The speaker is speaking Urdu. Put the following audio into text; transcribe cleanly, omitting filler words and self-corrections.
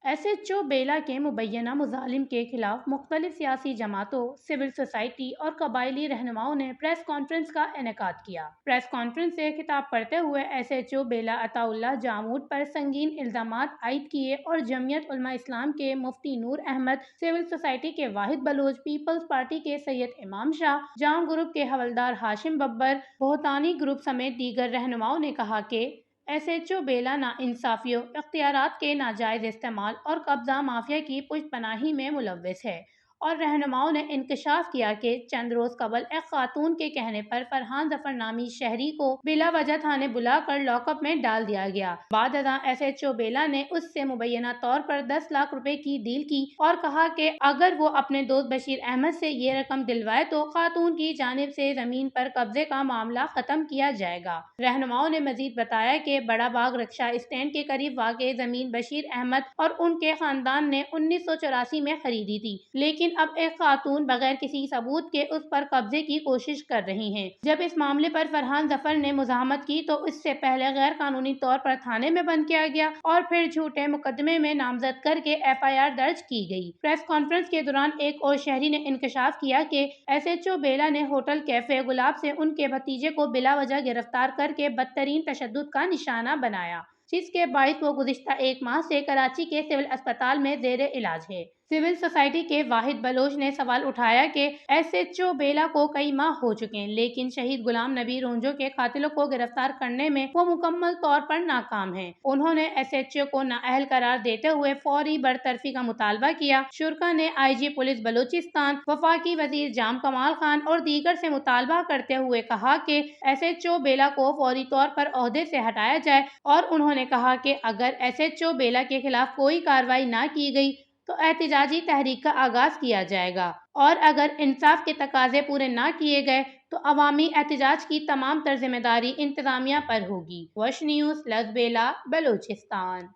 ایس ایچ او بیلا کے مبینہ مظالم کے خلاف مختلف سیاسی جماعتوں، سول سوسائٹی اور قبائلی رہنماؤں نے پریس کانفرنس کا انعقاد کیا۔ پریس کانفرنس سے خطاب کرتے ہوئے ایس ایچ او بیلا عطا اللہ جامود پر سنگین الزامات عائد کیے اور جمعیت علماء اسلام کے مفتی نور احمد، سول سوسائٹی کے واحد بلوچ، پیپلز پارٹی کے سید امام شاہ، جام گروپ کے حوالدار ہاشم ببر، بہتانی گروپ سمیت دیگر رہنماؤں نے کہا کہ ایس ایچ او بیلا ناانصافیوں، اختیارات کے ناجائز استعمال اور قبضہ مافیا کی پشت پناہی میں ملوث ہے، اور رہنماؤں نے انکشاف کیا کہ چند روز قبل ایک خاتون کے کہنے پر فرحان ظفر نامی شہری کو بلا وجہ تھانے بلا کر لاک اپ میں ڈال دیا گیا۔ بعد ازاں ایس ایچ او بیلا نے اس سے مبینہ طور پر 10 لاکھ روپے کی ڈیل کی اور کہا کہ اگر وہ اپنے دوست بشیر احمد سے یہ رقم دلوائے تو خاتون کی جانب سے زمین پر قبضے کا معاملہ ختم کیا جائے گا۔ رہنماؤں نے مزید بتایا کہ بڑا باغ رکشہ اسٹینڈ کے قریب واقع زمین بشیر احمد اور ان کے خاندان نے 1984 میں خریدی تھی، لیکن اب ایک خاتون بغیر کسی ثبوت کے اس پر قبضے کی کوشش کر رہی ہیں۔ جب اس معاملے پر فرحان ظفر نے مزاحمت کی تو اس سے پہلے غیر قانونی طور پر تھانے میں بند کیا گیا اور پھر جھوٹے مقدمے میں نامزد کر کے ایف آئی آر درج کی گئی۔ پریس کانفرنس کے دوران ایک اور شہری نے انکشاف کیا کہ ایس ایچ او بیلا نے ہوٹل کیفے گلاب سے ان کے بھتیجے کو بلا وجہ گرفتار کر کے بدترین تشدد کا نشانہ بنایا، جس کے باعث وہ گزشتہ ایک ماہ سے کراچی کے سول اسپتال میں زیر علاج ہے۔ سول سوسائٹی کے واحد بلوچ نے سوال اٹھایا کہ ایس ایچ او بیلا کو کئی ماہ ہو چکے ہیں، لیکن شہید غلام نبی رونجو کے قاتلوں کو گرفتار کرنے میں وہ مکمل طور پر ناکام ہیں۔ انہوں نے ایس ایچ او کو نااہل قرار دیتے ہوئے فوری برطرفی کا مطالبہ کیا۔ شرکاء نے آئی جی پولیس بلوچستان، وفاقی وزیر جام کمال خان اور دیگر سے مطالبہ کرتے ہوئے کہا کہ ایس ایچ او بیلا کو فوری طور پر عہدے سے ہٹایا جائے، اور انہوں نے کہا کہ اگر ایس ایچ او بیلا کے خلاف کوئی کارروائی نہ کی گئی تو احتجاجی تحریک کا آغاز کیا جائے گا، اور اگر انصاف کے تقاضے پورے نہ کیے گئے تو عوامی احتجاج کی تمام تر ذمہ داری انتظامیہ پر ہوگی۔ وش نیوز، لدھ بیلا، بلوچستان۔